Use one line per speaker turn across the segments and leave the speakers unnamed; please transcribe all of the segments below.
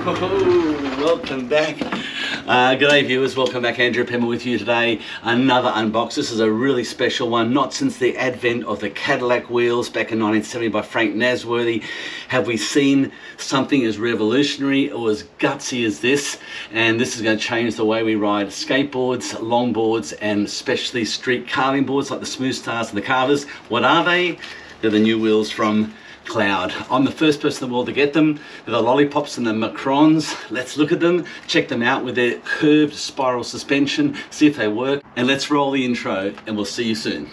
Oh, welcome back. G'day viewers, welcome back. Andrew Penman with you today. Another unbox. This is a really special one. Not since the advent of the Cadillac wheels back in 1970 by Frank Nasworthy have we seen something as revolutionary or as gutsy as this. And this is going to change the way we ride skateboards, longboards, and especially street carving boards like the SmoothStars and the Carvers. What are they? They're the new wheels from Cloud. I'm the first person in the world to get them. They're the lollipops and the macarons. Let's look at them, check them out with their curved spiral suspension, see if they work, and let's roll the intro and we'll see you soon.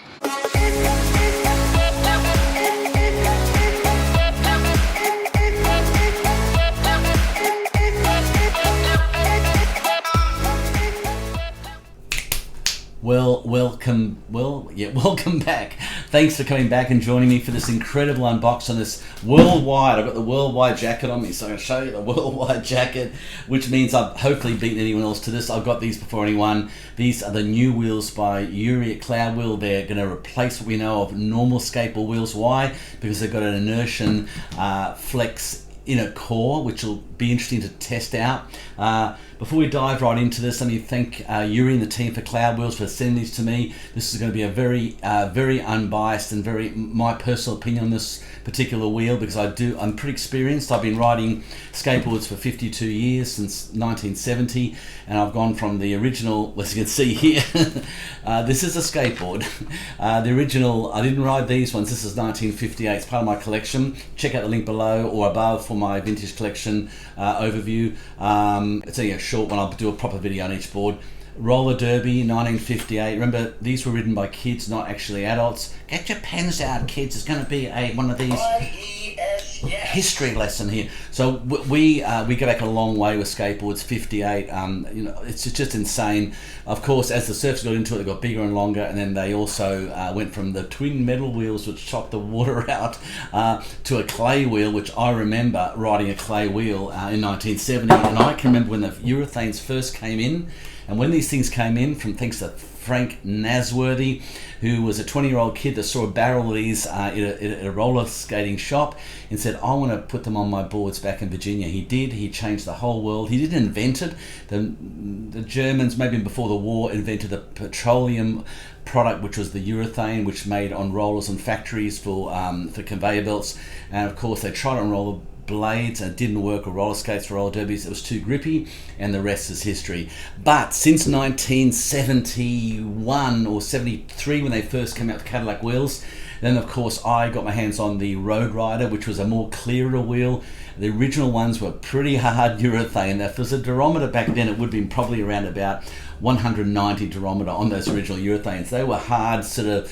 Welcome back. Thanks for coming back and joining me for this incredible unbox on this worldwide. I've got the worldwide jacket on me, so I'm going to show you the worldwide jacket, which means I've hopefully beaten anyone else to this. I've got these before anyone. These are the new wheels by Yuri at Cloudwheel. They're going to replace what we know of normal skateboard wheels. Why? Because they've got an inertian flex inner core, which will be interesting to test out. Before we dive right into this, let me thank Yuri and the team for Cloudwheels for sending these to me. This is going to be a very unbiased and very my personal opinion on this particular wheel, because I'm pretty experienced. I've been riding skateboards for 52 years, since 1970, and I've gone from the original, as you can see here, this is a skateboard. The original, I didn't ride these ones. This is 1958. It's part of my collection. Check out the link below or above for my vintage collection overview. It's only a short one. I'll do a proper video on each board. Roller derby, 1958. Remember, these were ridden by kids, not actually adults. Get your pens out, kids. It's going to be one of these history lesson here. So we go back a long way with skateboards. 58. You know, it's just insane. Of course, as the surfers got into it, they got bigger and longer, and then they also went from the twin metal wheels, which chopped the water out, to a clay wheel, which I remember riding a clay wheel in 1970, and I can remember when the urethanes first came in. And when these things came in, from thanks to Frank Nasworthy, who was a 20-year-old kid that saw a barrel of these at a roller skating shop and said, I want to put them on my boards back in Virginia. He did. He changed the whole world. He didn't invent it. The Germans, maybe before the war, invented the petroleum product, which was the urethane, which made on rollers and factories for conveyor belts. And of course, they tried it on roller blades and it didn't work, or roller skates or roller derbies. It was too grippy, and the rest is history. But since 1971 or 73, when they first came out with Cadillac wheels, then of course I got my hands on the Road Rider, which was a more clearer wheel. The original ones were pretty hard urethane. Now, if there's a durometer back then, it would have been probably around about 190 durometer on those original urethanes. They were hard, sort of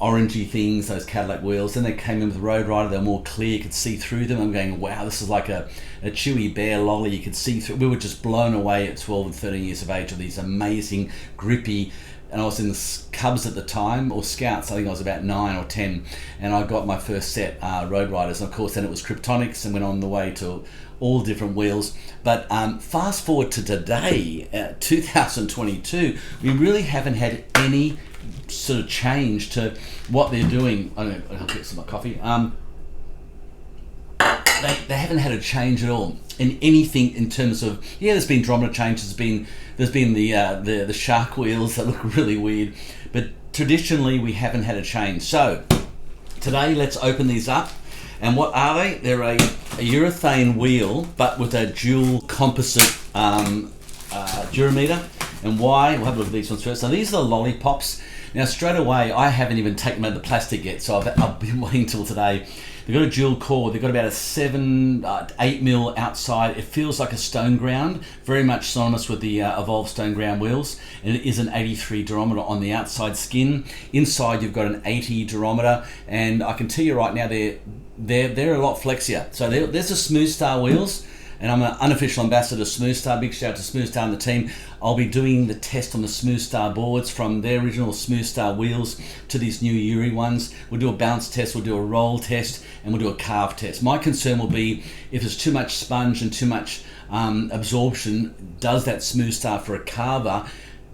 orangey things, those Cadillac wheels. Then they came in with the Road Rider. They were more clear, you could see through them. I'm going, wow, this is like a chewy bear lolly, you could see through. We were just blown away at 12 and 13 years of age of these amazing grippy, and I was in the Cubs at the time, or Scouts. I think I was about 9 or 10, and I got my first set Road Riders, and of course then it was Kryptonics, and went on the way to all different wheels. But fast forward to today, 2022, we really haven't had any sort of change to what they're doing. I'll get some of my coffee. They haven't had a change at all in anything in terms of, yeah, there's been durometer changes, there's been the shark wheels that look really weird, but traditionally we haven't had a change. So today let's open these up. And what are they? They're a urethane wheel, but with a dual composite durometer. And why? We'll have a look at these ones first. So these are the lollipops. Now straight away, I haven't even taken them out of the plastic yet, so I've been waiting till today. They've got a dual core. They've got about a 8 mil outside. It feels like a stone ground, very much synonymous with the Evolve stone ground wheels. And it is an 83 durometer on the outside skin. Inside, you've got an 80 durometer, and I can tell you right now, they're a lot flexier. So there's the SmoothStar wheels. And I'm an unofficial ambassador of SmoothStar. Big shout out to SmoothStar and the team. I'll be doing the test on the SmoothStar boards, from their original SmoothStar wheels to these new Yuri ones. We'll do a bounce test, we'll do a roll test, and we'll do a carve test. My concern will be if there's too much sponge and too much absorption, does that SmoothStar for a carver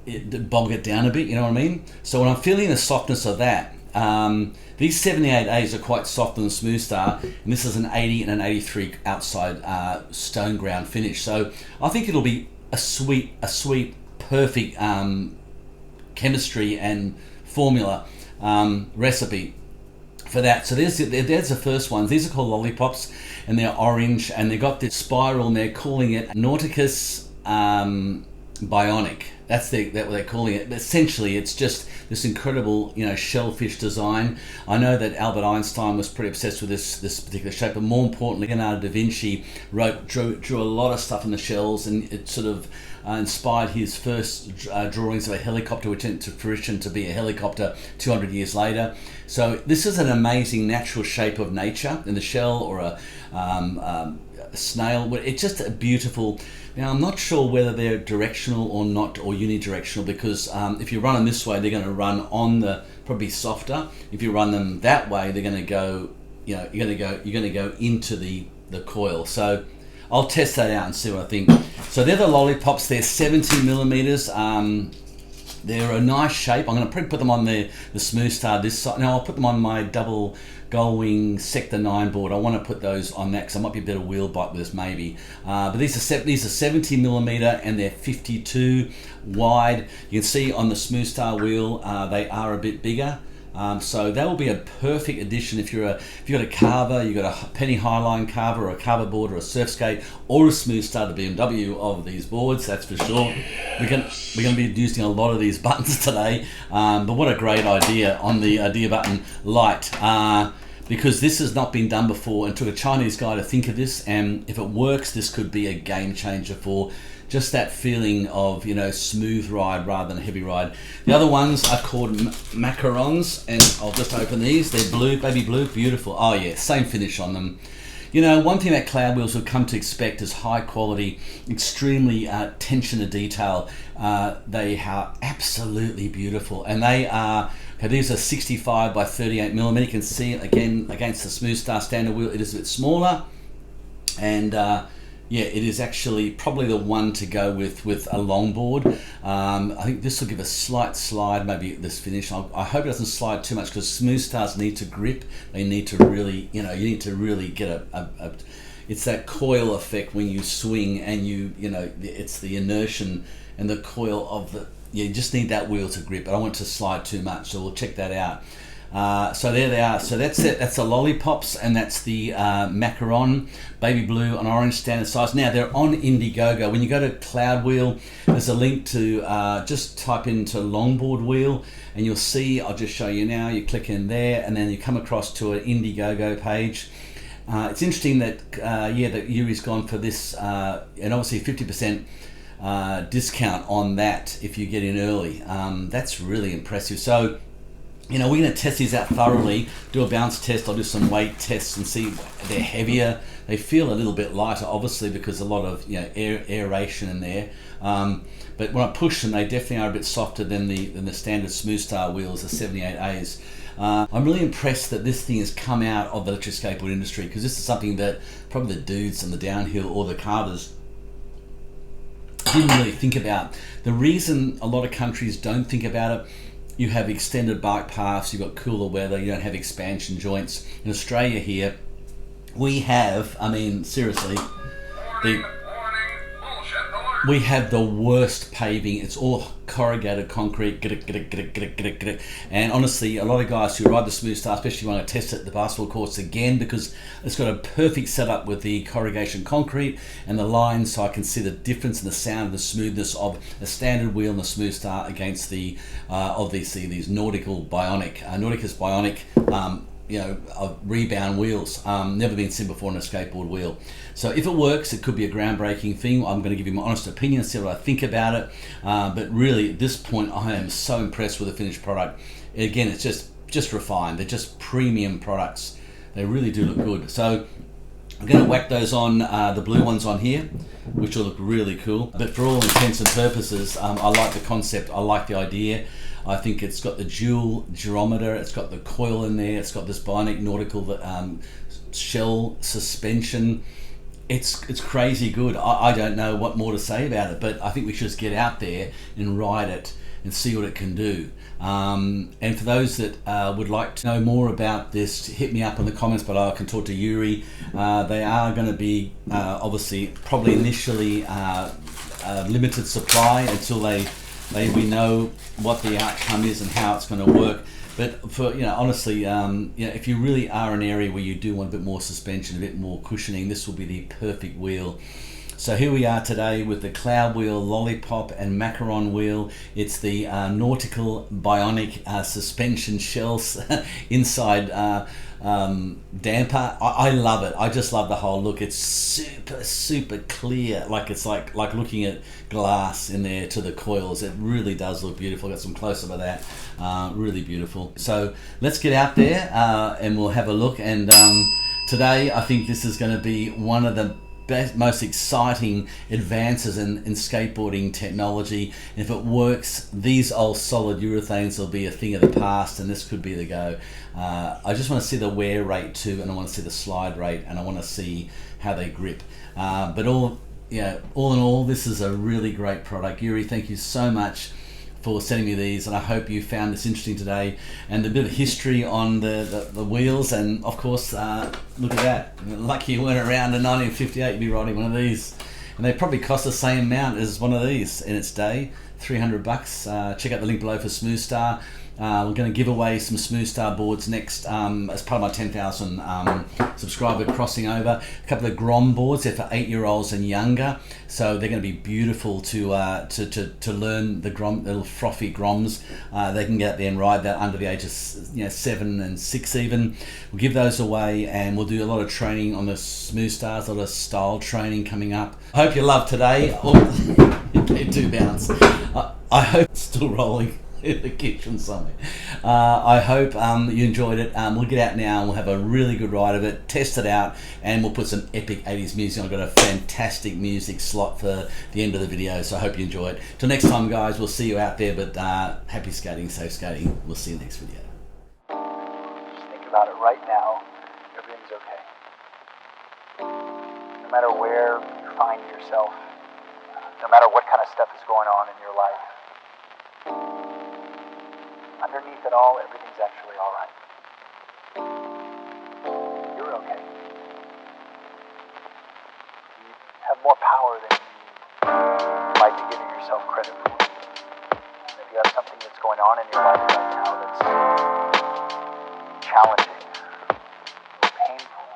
bog it down a bit, you know what I mean? So when I'm feeling the softness of that, These 78As are quite soft on the SmoothStar, and this is an 80 and an 83 outside stone ground finish. So I think it'll be a sweet, perfect chemistry and formula recipe for that. So there's the first ones. These are called lollipops, and they're orange, and they've got this spiral, and they're calling it Nautilus Bionic. That's what they're calling it. But essentially, it's just this incredible, shellfish design. I know that Albert Einstein was pretty obsessed with this particular shape, but more importantly, Leonardo da Vinci drew a lot of stuff in the shells, and it sort of inspired his first drawings of a helicopter, which went to fruition to be a helicopter 200 years later. So this is an amazing natural shape of nature in the shell, or a snail. It's just a beautiful. Now, I'm not sure whether they're directional or not, or unidirectional, because if you run them this way, they're going to run on the probably softer. If you run them that way, they're going to go. You're going to go into the coil. So I'll test that out and see what I think. So they're the lollipops. They're 70 millimeters. They're a nice shape. I'm going to probably put them on the SmoothStar this side. Now I'll put them on my double Gullwing Sector 9 board. I want to put those on that because I might be a bit of wheel bite with this maybe. But these are 70 millimeter, and they're 52 wide. You can see on the SmoothStar wheel they are a bit bigger. So that will be a perfect addition if you've got a Carver, you've got a penny highline Carver, or a Carver board, or a Surfskate, or a SmoothStar, the BMW of these boards. That's for sure. We're going to be using a lot of these buttons today. But what a great idea on the idea button light. Because this has not been done before, and took a Chinese guy to think of this, and if it works, this could be a game changer for just that feeling of smooth ride rather than a heavy ride. The other ones are called macarons, and I'll just open these. They're blue, baby blue, beautiful. Oh yeah, same finish on them. One thing that Cloudwheels have come to expect is high quality, extremely attention to detail. They are absolutely beautiful, and they are. Okay, these are 65 by 38 millimeter. You can see it again against the SmoothStar standard wheel. It is a bit smaller, and yeah, it is actually probably the one to go with a longboard. I think this will give a slight slide, maybe this finish. I hope it doesn't slide too much, because SmoothStars need to grip. They need to really, you need to really get it's that coil effect when you swing, and it's the inertia and the coil of the. You just need that wheel to grip. I don't want it to slide too much, so we'll check that out. So there they are. So that's it. That's the lollipops, and that's the macaron, baby blue and orange standard size. Now they're on Indiegogo. When you go to Cloudwheel, there's a link to just type into longboard wheel, and you'll see. I'll just show you now. You click in there, and then you come across to an Indiegogo page. It's interesting that that Yuri's gone for this, and obviously 50%. Discount on that if you get in early. That's really impressive. So we're going to test these out thoroughly, do a bounce test. I'll do some weight tests and see. They're heavier, they feel a little bit lighter, obviously, because a lot of aeration in there, but when I push them, they definitely are a bit softer than the standard SmoothStar wheels, the 78As. I'm really impressed that this thing has come out of the electric skateboard industry, because this is something that probably the dudes on the Dowhill or the Carvers didn't really think about. The reason a lot of countries don't think about it, you have extended bike paths, you've got cooler weather, you don't have expansion joints. In Australia here, we have, seriously, we have the worst paving. It's all corrugated concrete. And honestly, a lot of guys who ride the SmoothStar, especially want to test it at the basketball courts again, because it's got a perfect setup with the corrugation concrete and the lines, so I can see the difference in the sound and the smoothness of a standard wheel and the SmoothStar against the obviously these Nautilus Bionic of Rebound wheels. Never been seen before on a skateboard wheel. So if it works, it could be a groundbreaking thing. I'm going to give you my honest opinion, see what I think about it. But really, at this point, I am so impressed with the finished product. Again, it's just refined. They're just premium products. They really do look good. So I'm going to whack those on, the blue ones on here, which will look really cool. But for all intents and purposes, I like the concept. I like the idea. I think it's got the dual durometer, it's got the coil in there, it's got this Bionic nautical shell suspension. It's crazy good. I don't know what more to say about it, but I think we should just get out there and ride it and see what it can do. And for those that would like to know more about this, hit me up in the comments below. I can talk to Yuri. They are going to be obviously probably initially limited supply until we know what the outcome is and how it's going to work. But for, honestly, if you really are an area where you do want a bit more suspension, a bit more cushioning, this will be the perfect wheel. So here we are today with the Cloudwheel, Lollipop and Macaron wheel. It's the Nautical Bionic suspension shells inside damper. I love it. I just love the whole look. It's super clear, like it's like looking at glass in there to the coils. It really does look beautiful. Got some close up of that. Really beautiful. So let's get out there and we'll have a look. And today I think this is going to be one of the most exciting advances in skateboarding technology. And if it works, these old solid urethanes will be a thing of the past, and this could be the go. I just want to see the wear rate too, and I want to see the slide rate, and I want to see how they grip. But all in all, this is a really great product. Yuri, thank you so much for sending me these, and I hope you found this interesting today, and a bit of history on the wheels. And of course, look at that, lucky you weren't around in 1958, you'd be riding one of these, and they probably cost the same amount as one of these in its day, $300. Check out the link below for SmoothStar. We're going to give away some SmoothStar boards next as part of my 10,000 subscriber crossing over. A couple of Grom boards. They're for 8-year-olds and younger, so they're going to be beautiful to learn the Grom, little frothy Groms. They can get out there and ride that under the age of 7 and 6 even. We'll give those away, and we'll do a lot of training on the SmoothStars, a lot of style training coming up. I hope you love today. They do bounce. I hope it's still rolling in the kitchen somewhere. I hope you enjoyed it. We'll get out now and we'll have a really good ride of it, test it out, and we'll put some epic 80s music on. I've got a fantastic music slot for the end of the video, so I hope you enjoy it. Till next time, guys, we'll see you out there, but happy skating, safe skating. We'll see you next video.
Just think about it right now. Everything's okay. No matter where you find yourself, no matter what kind of stuff is going on in your life, underneath it all, everything's actually all right. You're okay. You have more power than you might be giving yourself credit for. And if you have something that's going on in your life right now that's challenging or painful,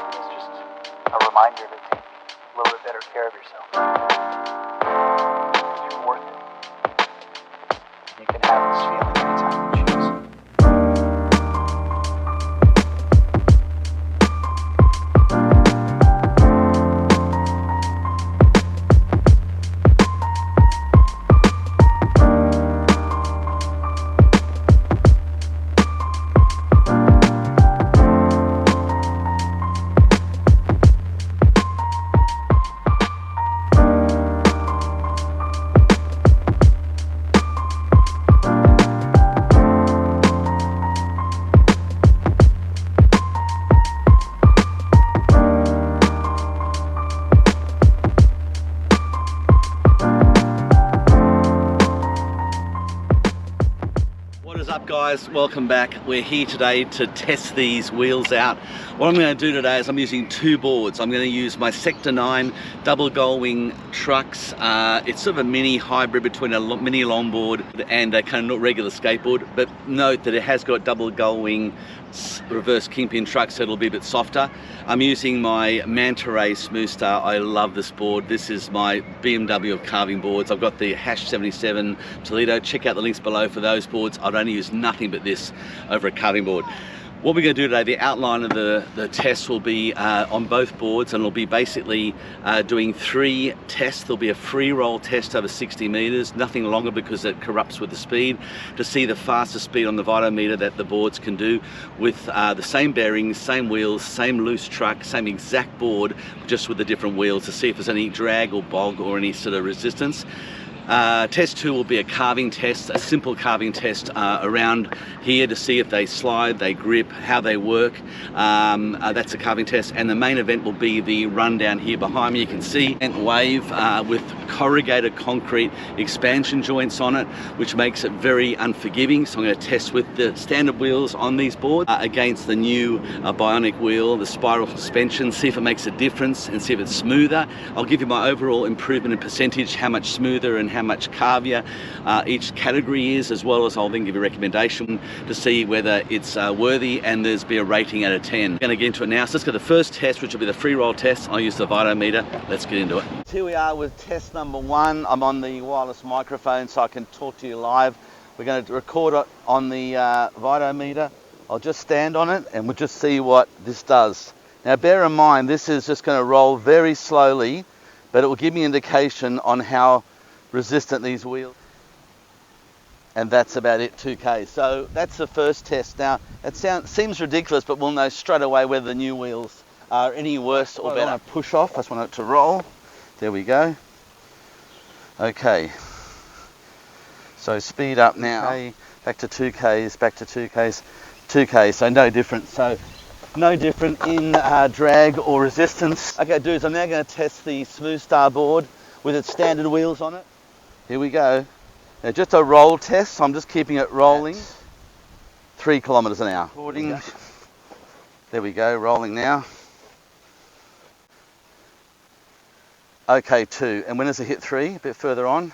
it's just a reminder to take a little bit better care of yourself. Because you're worth it. You can have this feeling anytime you choose.
Guys, welcome back. We're here today to test these wheels out. What I'm going to do today is I'm using two boards. I'm going to use my Sector 9 double gull wing trucks. It's sort of a mini hybrid between a mini longboard and a kind of regular skateboard, but note that it has got double gull wing reverse kingpin truck, so it'll be a bit softer. I'm using my Motorised SmoothStar. I love this board. This is my BMW of carving boards. I've got the #77 Toledo. Check out the links below for those boards. I'd only use nothing but this over a carving board. What we're going to do today, the outline of the test will be on both boards, and it'll be basically doing 3 tests. There'll be a free roll test over 60 meters, nothing longer because it corrupts with the speed, to see the fastest speed on the vitometer that the boards can do with the same bearings, same wheels, same loose truck, same exact board, just with the different wheels, to see if there's any drag or bog or any sort of resistance. Test 2 will be a carving test, a simple carving test around here to see if they slide, they grip, how they work. That's a carving test, and the main event will be the run down here behind me. You can see a wave with corrugated concrete expansion joints on it, which makes it very unforgiving. So I'm going to test with the standard wheels on these boards against the new Bionic wheel, the spiral suspension, see if it makes a difference and see if it's smoother. I'll give you my overall improvement in percentage, how much smoother and how much carvier each category is, as well as I'll then give a recommendation to see whether it's worthy, and there's be a rating out of 10. I'm going to get into it now. So let's go to the first test, which will be the free roll test. I'll use the vitometer. Let's get into it. Here we are with test number 1. I'm on the wireless microphone so I can talk to you live. We're going to record it on the vitometer. I'll just stand on it and we'll just see what this does. Now bear in mind, this is just going to roll very slowly, but it will give me indication on how resistant these wheels, and that's about it. 2K. So that's the first test. Now it seems ridiculous, but we'll know straight away whether the new wheels are any worse or better. Push off. I just want it to roll. There we go. Okay. So speed up now. Okay. Back to 2Ks. Back to 2Ks. 2K. So no different. So no different in drag or resistance. Okay, dudes. I'm now going to test the SmoothStar board with its standard wheels on it. Here we go. Now just a roll test, so I'm just keeping it rolling. 3 kilometers an hour. There we go, rolling now. Okay, 2. And when does it hit 3? A bit further on.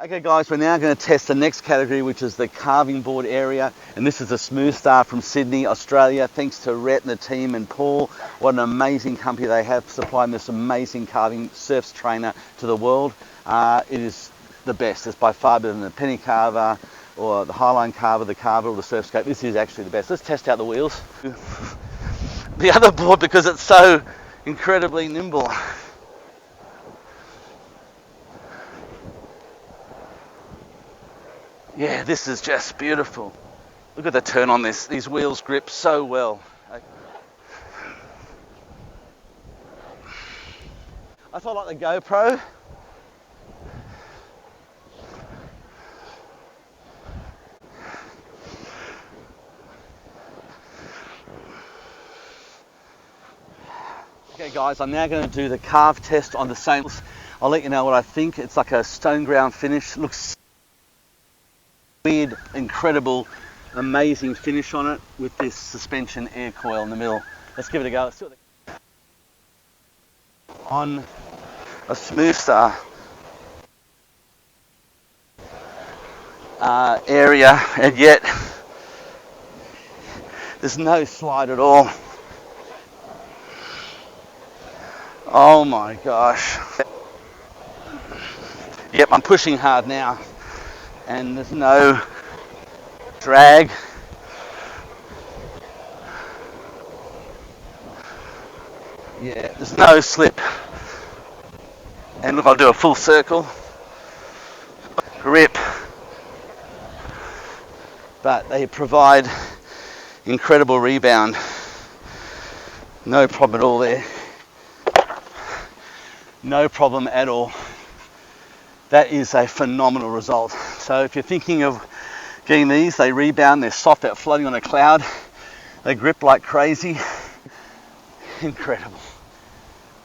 Okay guys, we're now going to test the next category, which is the carving board area, and this is a SmoothStar from Sydney, Australia. Thanks to Rhett and the team and Paul. What an amazing company they have supplying this amazing carving surf trainer to the world. It is the best. It's by far better than the penny carver or the highline carver, the Carver or the Surfskate. This is actually the best. Let's test out the wheels. The other board, because it's so incredibly nimble. Yeah, this is just beautiful. Look at the turn on this. These wheels grip so well. I thought like the GoPro. Okay guys, I'm now going to do the carve test on the same. I'll let you know what I think. It's like a stone ground finish. Looks weird, incredible, amazing finish on it with this suspension air coil in the middle. Let's give it a go. Let's see what on a SmoothStar area, and yet there's no slide at all. Oh my gosh. Yep, I'm pushing hard now. And there's no drag. Yeah, there's no slip. And look, I'll do a full circle. Grip. But they provide incredible rebound. No problem at all there. No problem at all. That is a phenomenal result. So if you're thinking of getting these, they rebound, they're soft, they're floating on a cloud, they grip like crazy. Incredible.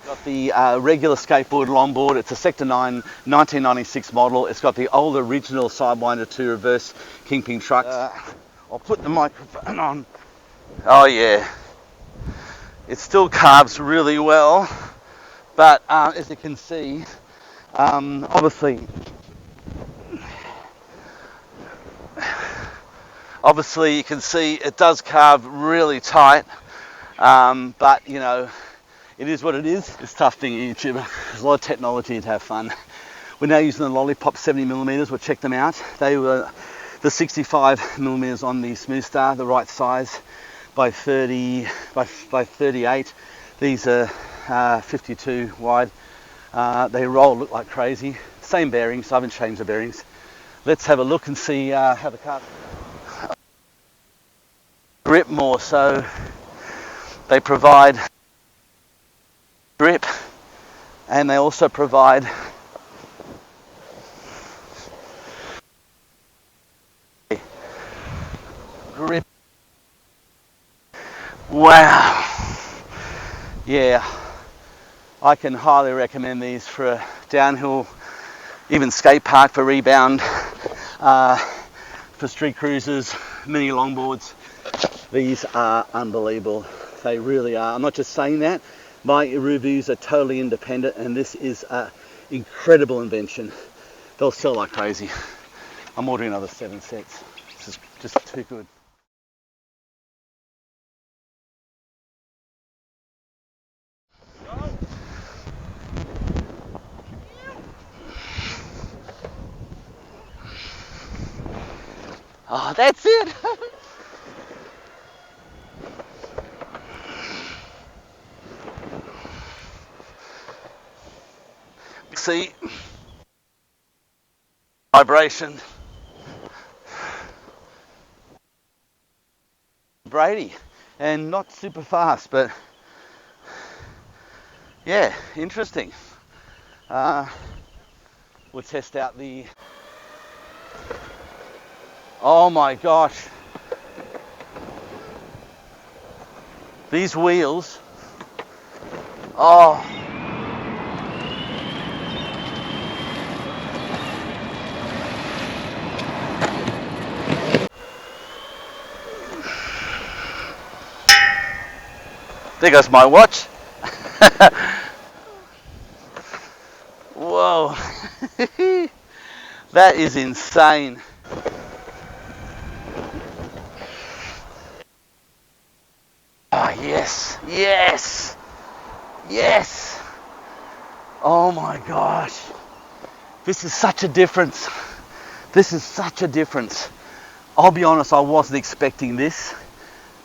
Got the regular skateboard longboard. It's a Sector 9 1996 model. It's got the old original Sidewinder 2 reverse kingpin trucks. I'll put the microphone on. Oh yeah. It still carves really well, but as you can see, obviously you can see it does carve really tight, but you know, it is what it is. It's tough being a YouTuber. There's a lot of technology to have fun. We're now using the lollipop 70mm. We'll check them out. They were the 65mm on the SmoothStar, the right size by 30 by 38. These are 52 wide. They roll, look like crazy. Same bearings, I haven't changed the bearings. Let's have a look and see how the car grip more. So they provide grip And they also provide grip. Wow. Yeah, I can highly recommend these for a downhill, even skate park for rebound, for street cruisers, mini longboards. These are unbelievable. They really are. I'm not just saying that. My reviews are totally independent, and this is an incredible invention. They'll sell like crazy. I'm ordering another 7 sets. This is just too good. Oh, that's it. See, vibration. Brady, and not super fast, but yeah, interesting. We'll test out the. Oh my gosh, these wheels. Oh. There goes my watch. Whoa. That is insane. Oh, yes, yes, yes. Oh my gosh. This is such a difference. This is such a difference. I'll be honest, I wasn't expecting this.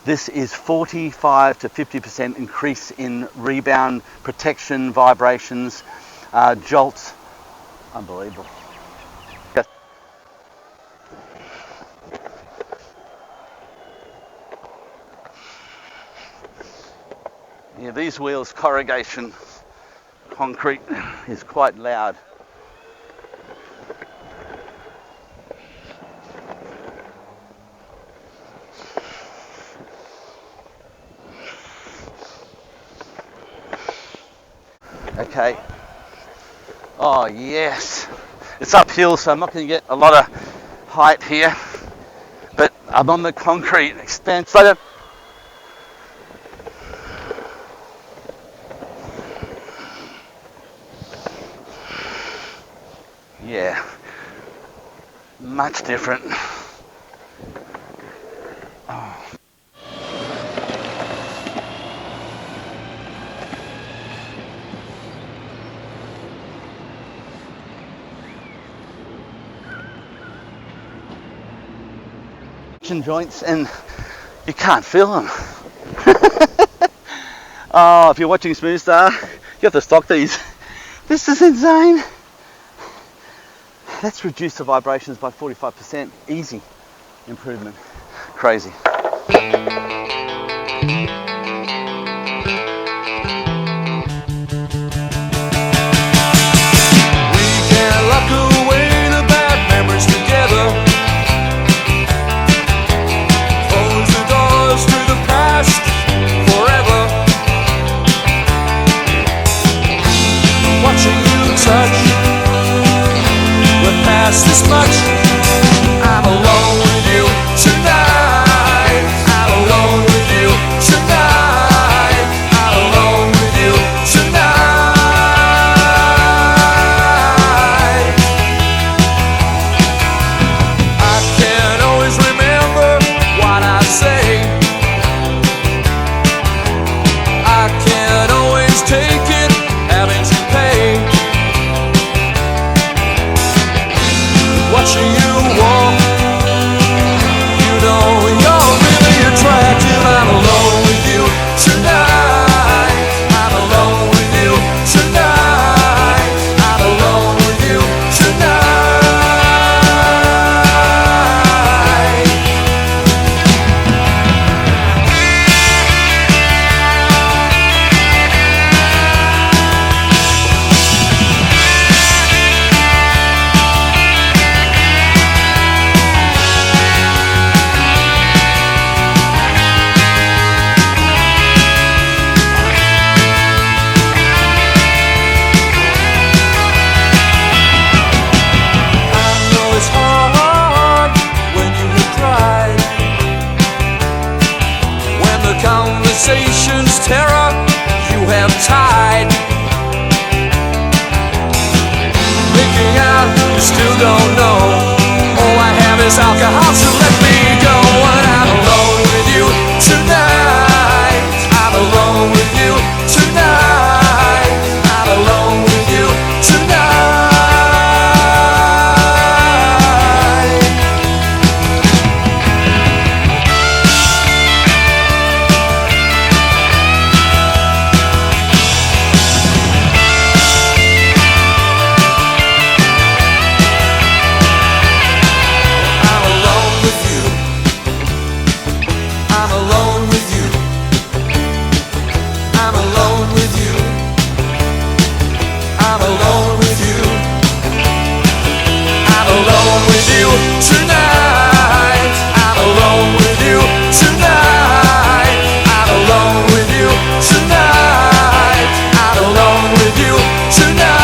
This is 45 to 50% increase in rebound, protection, vibrations, jolts. Unbelievable. Yeah, these wheels, corrugation concrete is quite loud. Okay. Oh yes. It's uphill, so I'm not going to get a lot of height here. But I'm on the concrete. Expand. Slow down. Yeah. Much different. Oh. Joints, and you can't feel them. Oh, if you're watching SmoothStar, you have to stock these. This is insane. Let's reduce the vibrations by 45%. Easy improvement. Crazy.
This much, I'm alone with you tonight. I'm alone with you tonight. I'm alone with you tonight. I can't always remember what I say. I can't always take it, having to pay. Watching you civilization's terror you have tied. Making out, you still don't know. All I have is alcohol, so let me go. And I'm alone with you tonight. I'm alone with you tonight. I'm alone with you tonight. Tonight, I'm alone with you tonight. I'm alone with you tonight. I'm alone with you tonight.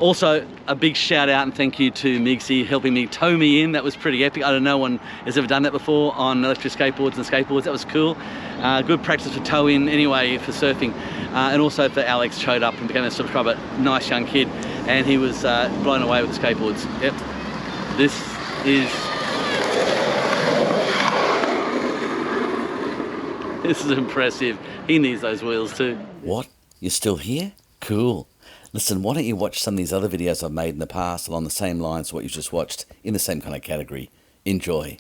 Also, a big shout out and thank you to Migsy helping me tow me in. That was pretty epic. I don't know, no one has ever done that before on electric skateboards and skateboards. That was cool. Good practice for tow in anyway for surfing. And also for Alex, showed up and became a subscriber. Nice young kid. And he was blown away with the skateboards. Yep. This is impressive. He needs those wheels too. What? You're still here? Cool. Listen, why don't you watch some of these other videos I've made in the past along the same lines as what you just watched in the same kind of category. Enjoy.